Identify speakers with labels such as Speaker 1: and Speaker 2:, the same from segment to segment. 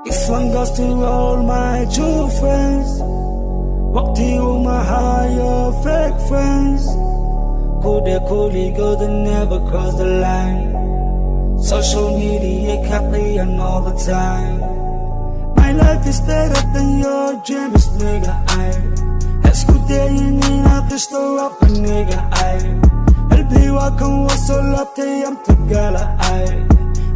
Speaker 1: This one goes to all my true friends. Walk to my higher fake friends. Coolly good and never cross the line. Social media copy and all the time. My life is better than your dreams, nigga. Let's go there in the store up, nigga. I'll be walking with so lucky I'm together.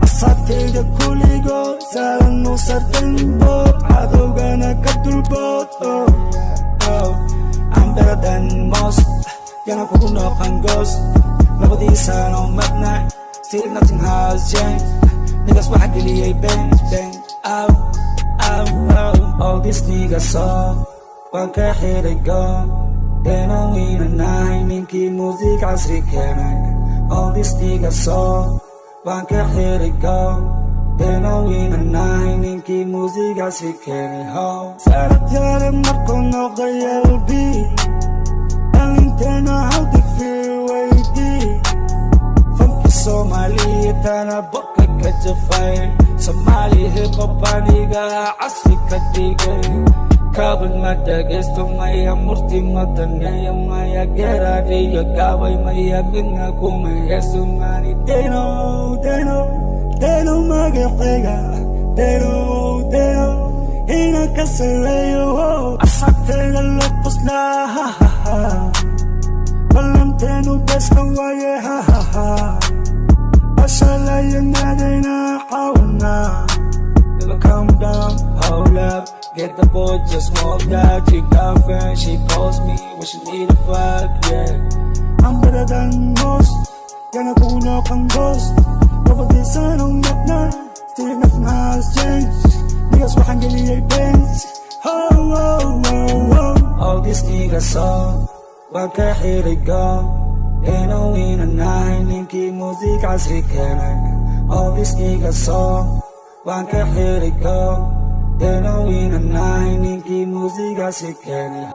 Speaker 1: Asate the coolie go, Saran no certain boat. I don't gonna cut the boat. I'm better than most. Yana kuno can ghost. Nobody's on midnight. Still nothing has changed. Niggas were happily bang, bang, out. All these niggas saw, one can hear it go. They know in a night, Minky music as we can. All these niggas saw, one can hear it go. They know in a night, Minky music as we can. Sarat yarim marko no gayal bi. Alintena how they feel waiting. Funky Somali, tana boka kajafay. Somali hip hop aniga asli kadigay. Kabel mata gesto maya murti mata naya maya gera dia kawai maya gina kuma yesu mani. They know magapega. They know ina kasalayo. Asate la lopos la ha ha ha. Valentino besta waye ha ha ha. Ashala yanadina hawana. Never calm down, hold up. Get the boy, just smoke that. She got friend, she calls me when she need a fuck, yeah. I'm better than most. Gonna puno kang ghost. Nobody's on that night. Still nothing has changed. Niggas wahan gili ay bench. All these niggas saw. Waka here they go. They know in a night. Ninki music as we can. All these niggas saw. Waka here they go. They know in a night. Ninki music as we can.